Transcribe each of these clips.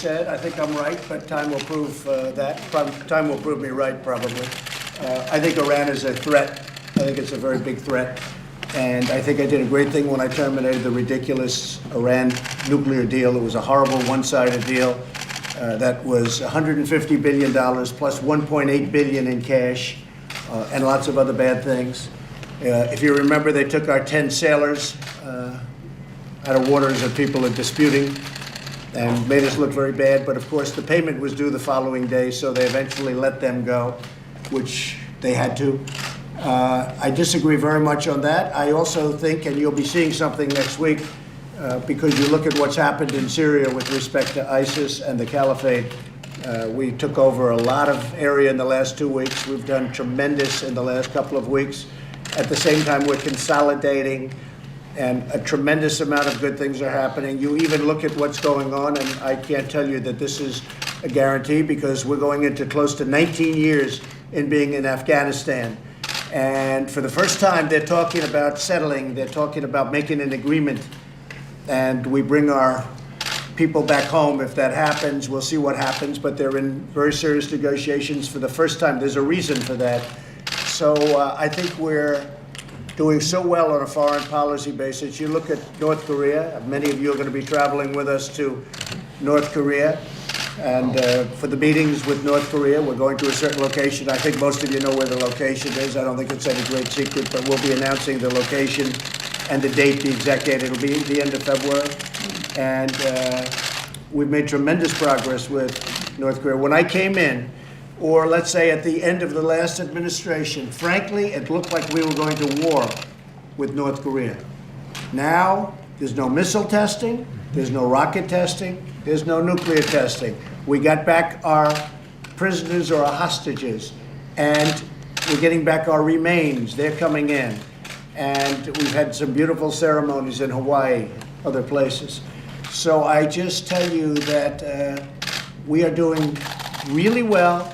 said. I think I'm right, but time will prove that. Time will prove me right, probably. I think Iran is a threat. I think it's a very big threat. And I think I did a great thing when I terminated the ridiculous Iran nuclear deal. It was a horrible one-sided deal that was $150 billion plus $1.8 billion in cash and lots of other bad things. If you remember, they took our 10 sailors out of waters that people are disputing and made us look very bad. But of course, the payment was due the following day, so they eventually let them go, which they had to. I disagree very much on that. I also think, and you'll be seeing something next week, because you look at what's happened in Syria with respect to ISIS and the caliphate. We took over a lot of area in the last 2 weeks. We've done tremendous in the last couple of weeks. At the same time, we're consolidating, and a tremendous amount of good things are happening. You even look at what's going on, and I can't tell you that this is a guarantee, because we're going into close to 19 years in being in Afghanistan. And for the first time, they're talking about settling. They're talking about making an agreement. And we bring our people back home. If that happens, we'll see what happens. But they're in very serious negotiations for the first time. There's a reason for that. So I think we're doing so well on a foreign policy basis. You look at North Korea. Many of you are going to be traveling with us to North Korea. And for the meetings with North Korea, we're going to a certain location. I think most of you know where the location is. I don't think it's any great secret, but we'll be announcing the location and the date, the exact date. It'll be the end of February. And we've made tremendous progress with North Korea. When I came in, or let's say at the end of the last administration, frankly, it looked like we were going to war with North Korea. Now, there's no missile testing, there's no rocket testing, there's no nuclear testing. We got back our prisoners or our hostages, and we're getting back our remains. They're coming in. And we've had some beautiful ceremonies in Hawaii, other places. So I just tell you that we are doing really well.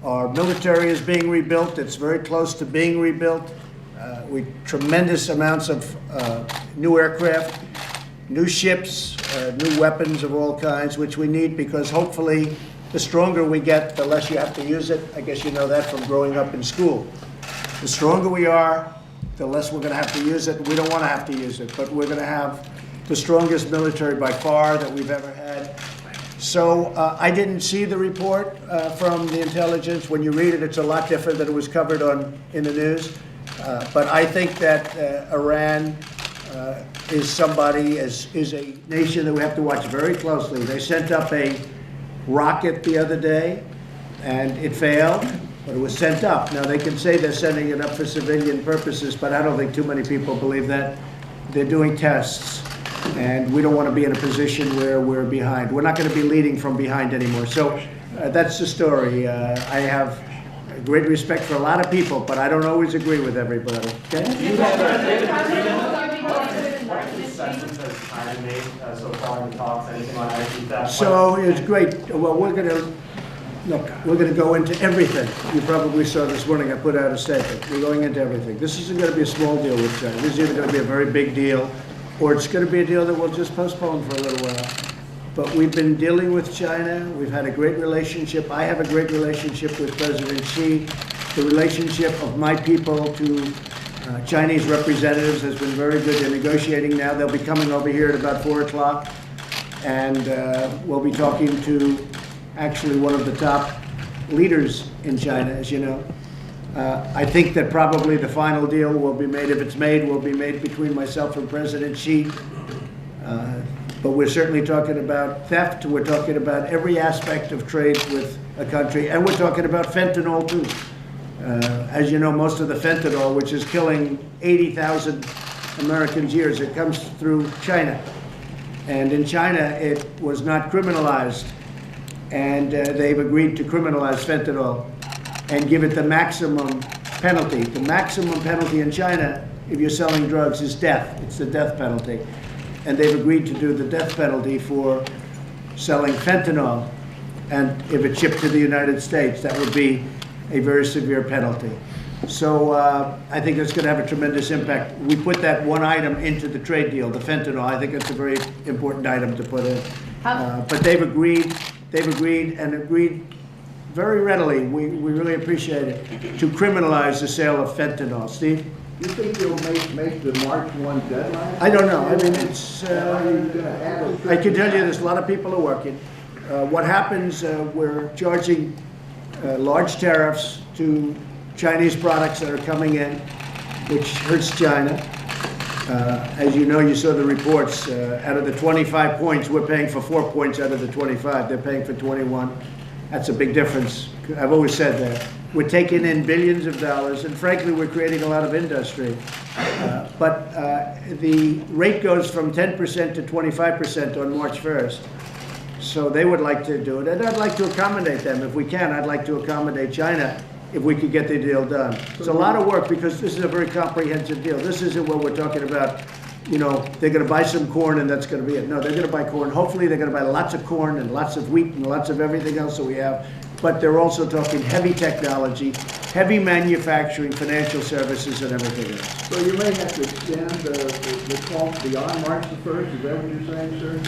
Our military is being rebuilt. It's very close to being rebuilt. Tremendous amounts of new aircraft, new ships, new weapons of all kinds, which we need, because hopefully the stronger we get, the less you have to use it. I guess you know that from growing up in school. The stronger we are, the less we're going to have to use it. We don't want to have to use it, but we're going to have the strongest military by far that we've ever had. So I didn't see the report from the intelligence. When you read it, it's a lot different than it was covered in the news. But I think that Iran is a nation that we have to watch very closely. They sent up a rocket the other day, and it failed, but it was sent up. Now, they can say they're sending it up for civilian purposes, but I don't think too many people believe that. They're doing tests, and we don't want to be in a position where we're behind. We're not going to be leading from behind anymore. So that's the story. I have great respect for a lot of people, but I don't always agree with everybody. Okay? So it's great. Well, we're going to go into everything. You probably saw this morning I put out a statement. We're going into everything. This isn't going to be a small deal with China. This is either going to be a very big deal, or it's going to be a deal that we'll just postpone for a little while. But we've been dealing with China. We've had a great relationship. I have a great relationship with President Xi. The relationship of my people to Chinese representatives has been very good. They're negotiating now. They'll be coming over here at about 4 o'clock. And we'll be talking to actually one of the top leaders in China, as you know. I think that probably the final deal will be made, if it's made, will be made between myself and President Xi. But we're certainly talking about theft. We're talking about every aspect of trade with a country. And we're talking about fentanyl, too. As you know, most of the fentanyl, which is killing 80,000 Americans a year, it comes through China. And in China, it was not criminalized. And they've agreed to criminalize fentanyl and give it the maximum penalty. The maximum penalty in China, if you're selling drugs, is death. It's the death penalty. And they've agreed to do the death penalty for selling fentanyl. And if it's shipped to the United States, that would be a very severe penalty. So I think it's going to have a tremendous impact. We put that one item into the trade deal, the fentanyl. I think it's a very important item to put in. But they've agreed and agreed very readily, we really appreciate it, to criminalize the sale of fentanyl. Steve? You think you'll make the March 1 deadline? I don't know. I mean, it's, I can tell you there's a lot of people are working. What happens, we're charging large tariffs to Chinese products that are coming in, which hurts China. As you know, you saw the reports. Out of the 25 points, we're paying for 4 points out of the 25. They're paying for 21. That's a big difference. I've always said that. We're taking in billions of dollars, and frankly, we're creating a lot of industry. But the rate goes from 10% to 25% on March 1st. So they would like to do it, and I'd like to accommodate them if we can. I'd like to accommodate China if we could get the deal done. It's a lot of work because this is a very comprehensive deal. This isn't what we're talking about, you know, they're going to buy some corn and that's going to be it. No, they're going to buy corn. Hopefully they're going to buy lots of corn and lots of wheat and lots of everything else that we have. But they're also talking heavy technology, heavy manufacturing, financial services, and everything else. So you may have to extend the talk beyond March the 1st. Is that what you're saying, sir?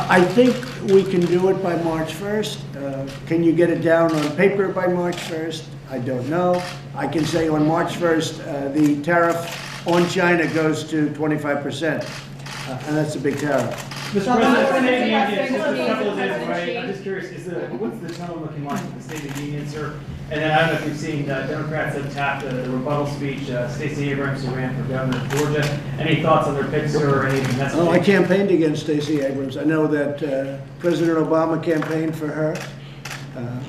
I think we can do it by March 1st. Can you get it down on paper by March 1st? I don't know. I can say on March 1st, the tariff on China goes to 25%, and that's a big tariff. Mr. President, just a couple of days away. I'm just curious, what's the tone looking like at the State of the Union, sir? And then I don't know if you've seen Democrats have tapped the rebuttal speech. Stacey Abrams, who ran for governor of Georgia. Any thoughts on their pitch, sir, or any message? Oh, I campaigned against Stacey Abrams. I know that President Obama campaigned for her,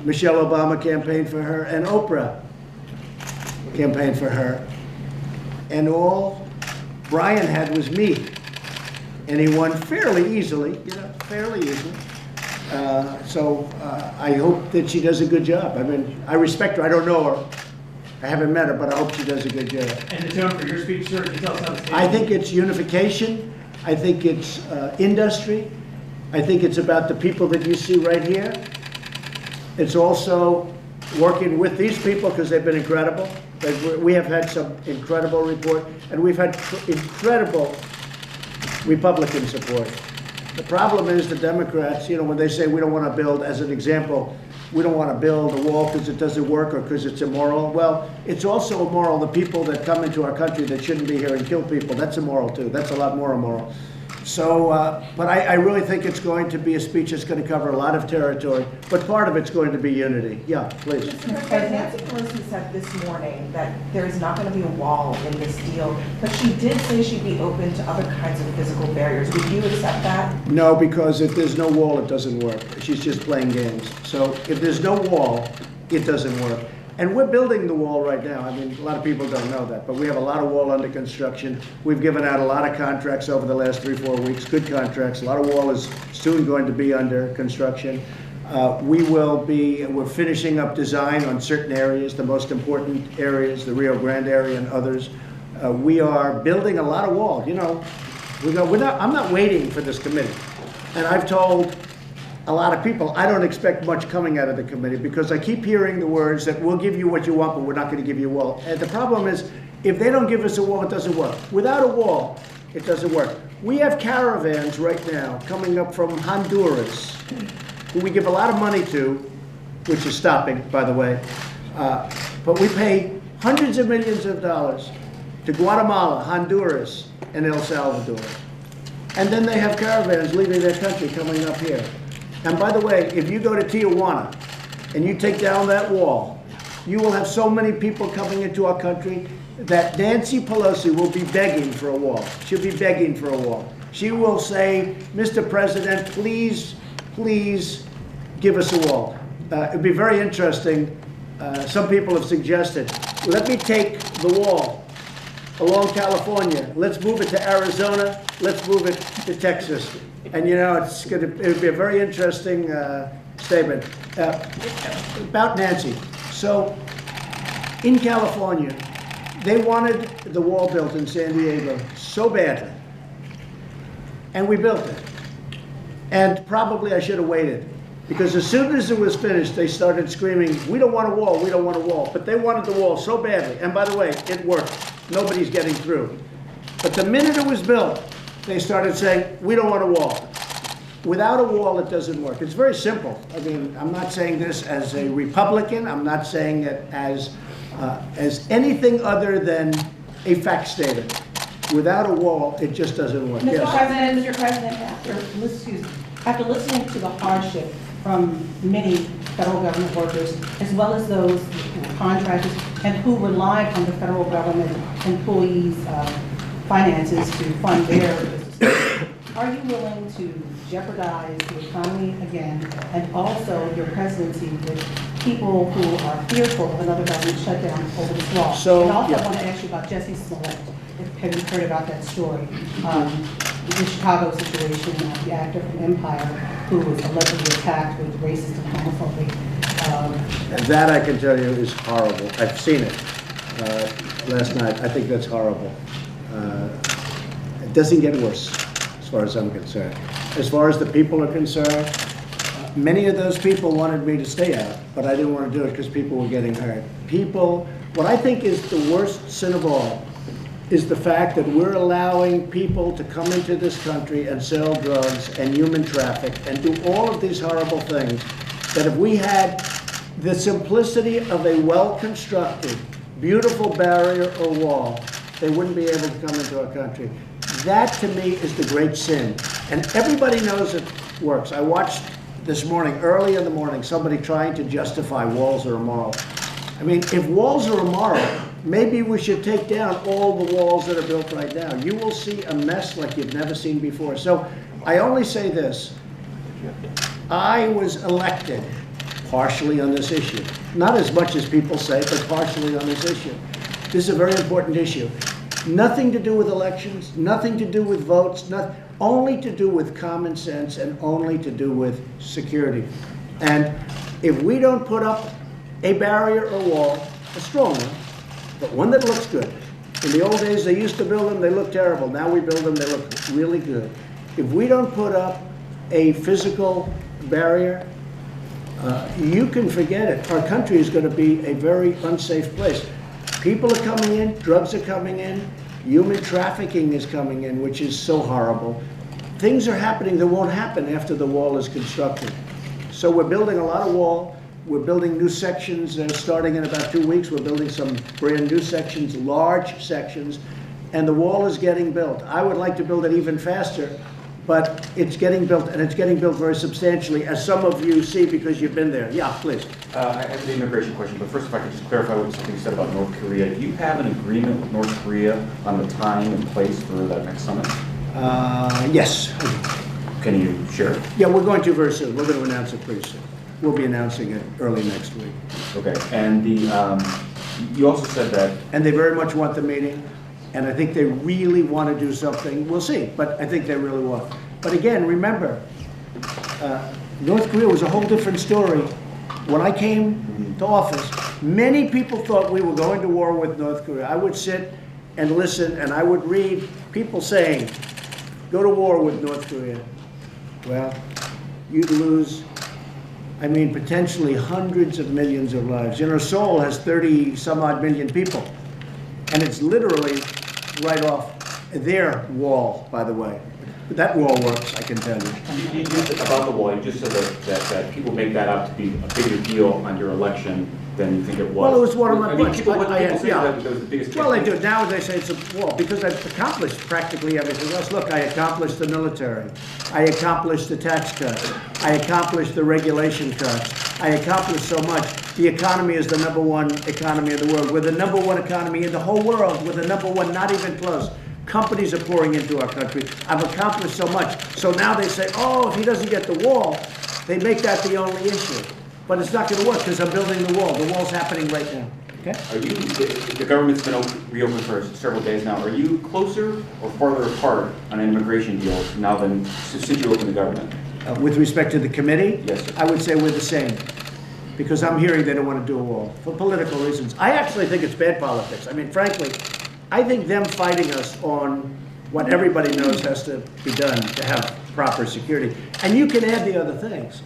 Michelle Obama campaigned for her, and Oprah campaigned for her. And all Brian had was me. And he won fairly easily, you know, fairly easily. So I hope that she does a good job. I mean, I respect her. I don't know her. I haven't met her, but I hope she does a good job. And the tone for your speech, sir, can you tell us how the state? I think it's unification. I think it's industry. I think it's about the people that you see right here. It's also working with these people because they've been incredible. We have had some incredible report, and we've had incredible Republican support. The problem is the Democrats, you know, when they say we don't want to build, as an example, we don't want to build a wall because it doesn't work or because it's immoral. Well, it's also immoral, the people that come into our country that shouldn't be here and kill people. That's immoral too. That's a lot more immoral. So, but I really think it's going to be a speech that's going to cover a lot of territory, but part of it's going to be unity. Yeah, please. Mr. President, Nancy Pelosi said this morning that there is not going to be a wall in this deal, but she did say she'd be open to other kinds of physical barriers. Would you accept that? No, because if there's no wall, it doesn't work. She's just playing games. So if there's no wall, it doesn't work. And we're building the wall right now. I mean, a lot of people don't know that, but we have a lot of wall under construction. We've given out a lot of contracts over the last 3-4 weeks, good contracts. A lot of wall is soon going to be under construction. We're finishing up design on certain areas, the most important areas, the Rio Grande area and others. We are building a lot of wall. You know, I'm not waiting for this committee. And I've told a lot of people, I don't expect much coming out of the committee because I keep hearing the words that we'll give you what you want, but we're not going to give you a wall. And the problem is, if they don't give us a wall, it doesn't work. Without a wall, it doesn't work. We have caravans right now coming up from Honduras, who we give a lot of money to, which is stopping, by the way. But we pay hundreds of millions of dollars to Guatemala, Honduras, and El Salvador. And then they have caravans leaving their country coming up here. And by the way, if you go to Tijuana and you take down that wall, you will have so many people coming into our country that Nancy Pelosi will be begging for a wall. She'll be begging for a wall. She will say, Mr. President, please, please give us a wall. It'd be very interesting. Some people have suggested, let me take the wall along California. Let's move it to Arizona. Let's move it to Texas. And you know, it would be a very interesting statement about Nancy. So, in California, they wanted the wall built in San Diego so badly, and we built it. And probably I should have waited, because as soon as it was finished, they started screaming, "We don't want a wall, we don't want a wall." But they wanted the wall so badly, and by the way, it worked. Nobody's getting through. But the minute it was built, they started saying, "We don't want a wall." without a wall, it doesn't work. It's very simple. I mean, I'm not saying this as a Republican. I'm not saying it as anything other than a fact statement. Without a wall, it just doesn't work. Mr. Yes. President, after listening to the hardship from many federal government workers, as well as those who are contractors and who relied on the federal government employees' finances to fund their businesses, are you willing to jeopardize the economy again, and also your presidency with people who are fearful of another government shutdown over this wall? So, and also, yeah. I want to ask you about Jesse Smollett. Have you heard about that story? The Chicago situation, the actor from Empire, who was allegedly attacked with racist and homophobic. That I can tell you is horrible. I've seen it last night. I think that's horrible. It doesn't get worse, as far as I'm concerned. As far as the people are concerned, many of those people wanted me to stay out, but I didn't want to do it because people were getting hurt. What I think is the worst sin of all is the fact that we're allowing people to come into this country and sell drugs and human traffic and do all of these horrible things, that if we had the simplicity of a well-constructed, beautiful barrier or wall, they wouldn't be able to come into our country. That, to me, is the great sin. And everybody knows it works. I watched this morning, early in the morning, somebody trying to justify walls are immoral. I mean, if walls are immoral, maybe we should take down all the walls that are built right now. You will see a mess like you've never seen before. So I only say this. I was elected partially on this issue. Not as much as people say, but partially on this issue. This is a very important issue. Nothing to do with elections, nothing to do with votes, only to do with common sense and only to do with security. And if we don't put up a barrier or wall, a strong one, but one that looks good. In the old days, they used to build them, they looked terrible. Now we build them, they look really good. If we don't put up a physical barrier, you can forget it. Our country is going to be a very unsafe place. People are coming in, drugs are coming in, human trafficking is coming in, which is so horrible. Things are happening that won't happen after the wall is constructed. So we're building a lot of wall. We're building new sections starting in about 2 weeks. We're building some brand new sections, large sections, and the wall is getting built. I would like to build it even faster, but it's getting built, and it's getting built very substantially, as some of you see because you've been there. Yeah, please. I have the immigration question, but first if I could just clarify something you said about North Korea. Do you have an agreement with North Korea on the time and place for that next summit? Yes. Can you share it? Yeah, we're going to very soon. We're going to announce it pretty soon. We'll be announcing it early next week. Okay, and you also said that... And they very much want the meeting, and I think they really want to do something. We'll see, but I think they really want. But again, remember, North Korea was a whole different story. When I came to office, many people thought we were going to war with North Korea. I would sit and listen, and I would read people saying, go to war with North Korea. Well, you'd lose, I mean, potentially hundreds of millions of lives. You know, Seoul has 30-some-odd million people, and it's literally right off their wall, by the way. That wall works, I can tell you. You just about the wall, you just said that people make that out to be a bigger deal on your election than you think it was. Well, it was one of my points. People say Yeah. that was the biggest... Well, I do. Now they say it's a wall because I've accomplished practically everything else. Look, I accomplished the military. I accomplished the tax cuts. I accomplished the regulation cuts. I accomplished so much. The economy is the #1 economy in the world. We're the #1 economy in the whole world. We're the #1, not even close. Companies are pouring into our country. I've accomplished so much. So now they say, oh, if he doesn't get the wall, they make that the only issue. But it's not going to work because I'm building the wall. The wall's happening right now. Okay? The government's been reopened for several days now. Are you closer or farther apart on an immigration deal now than since you opened the government? With respect to the committee? Yes, sir. I would say we're the same. Because I'm hearing they don't want to do a wall for political reasons. I actually think it's bad politics. I mean, frankly, I think them fighting us on what everybody knows has to be done to have proper security. And you can add the other things.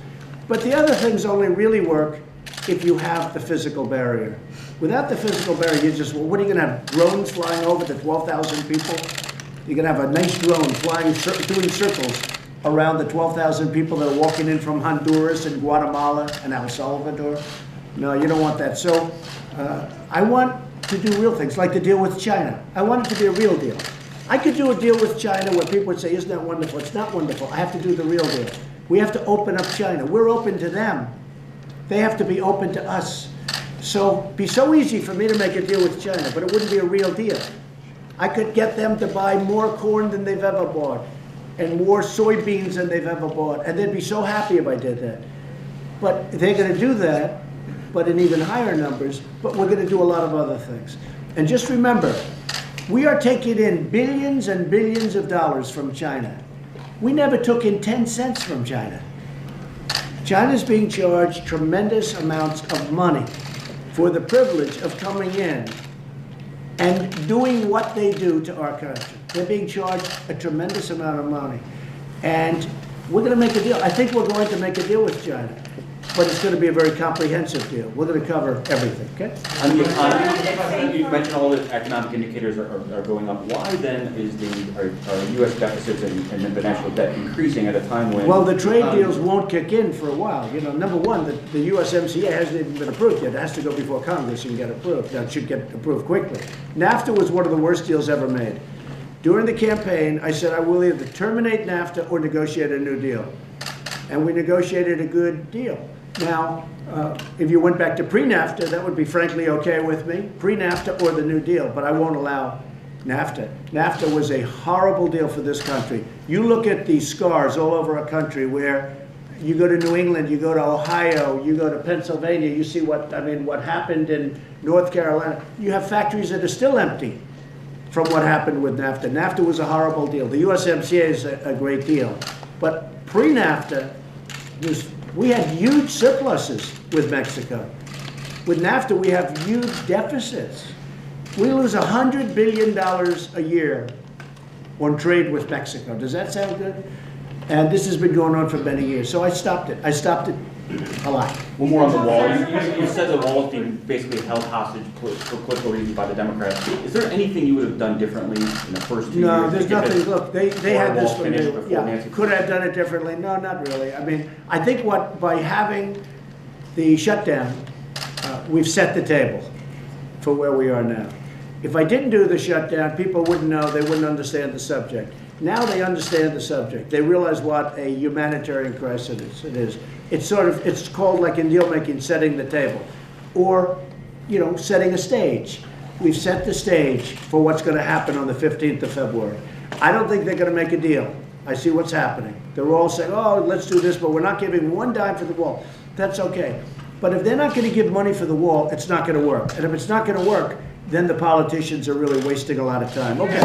But the other things only really work if you have the physical barrier. Without the physical barrier, you just, well, what are you going to have, drones flying over to 12,000 people? You're going to have a nice drone flying, doing circles around the 12,000 people that are walking in from Honduras and Guatemala and El Salvador. No, you don't want that. So I want to do real things, like the deal with China. I want it to be a real deal. I could do a deal with China where people would say, isn't that wonderful? It's not wonderful. I have to do the real deal. We have to open up China. We're open to them. They have to be open to us. So it'd be so easy for me to make a deal with China, but it wouldn't be a real deal. I could get them to buy more corn than they've ever bought and more soybeans than they've ever bought, and they'd be so happy if I did that. But they're going to do that, but in even higher numbers, but we're going to do a lot of other things. And just remember, we are taking in billions and billions of dollars from China. We never took in 10 cents from China. China's being charged tremendous amounts of money for the privilege of coming in and doing what they do to our country. They're being charged a tremendous amount of money. And we're going to make a deal. I think we're going to make a deal with China. But it's going to be a very comprehensive deal. We're going to cover everything, okay? On the economy, you mentioned all the economic indicators are going up. Why then is our U.S. deficits and the national debt increasing at a time when... Well, the trade deals won't kick in for a while. You know, number one, the USMCA hasn't even been approved yet. It has to go before Congress and get approved. That should get approved quickly. NAFTA was one of the worst deals ever made. During the campaign, I said I will either terminate NAFTA or negotiate a new deal. And we negotiated a good deal. Now, if you went back to pre-NAFTA, that would be frankly okay with me, pre-NAFTA or the New Deal, but I won't allow NAFTA. NAFTA was a horrible deal for this country. You look at the scars all over our country where you go to New England, you go to Ohio, you go to Pennsylvania, you see what happened in North Carolina. You have factories that are still empty from what happened with NAFTA. NAFTA was a horrible deal. The USMCA is a great deal. But pre-NAFTA, we had huge surpluses with Mexico. With NAFTA, we have huge deficits. We lose $100 billion a year on trade with Mexico. Does that sound good? And this has been going on for many years. So I stopped it. I stopped it a lot. One more on the wall. You said the wall is being basically held hostage for political reasons by the Democrats. Is there anything you would have done differently in the first 2 years? No, there's nothing. Look, they had this one. Yeah, could I have done it differently? No, not really. I mean, I think by having the shutdown, we've set the table for where we are now. If I didn't do the shutdown, people wouldn't know, they wouldn't understand the subject. Now they understand the subject. They realize what a humanitarian crisis it is. It's called, like in deal making, setting the table, or, you know, setting a stage. We've set the stage for what's going to happen on the 15th of February. I don't think they're going to make a deal. I see what's happening. They're all saying, oh, let's do this, but we're not giving one dime for the wall. That's okay. But if they're not going to give money for the wall, it's not going to work. And if it's not going to work, then the politicians are really wasting a lot of time. Okay.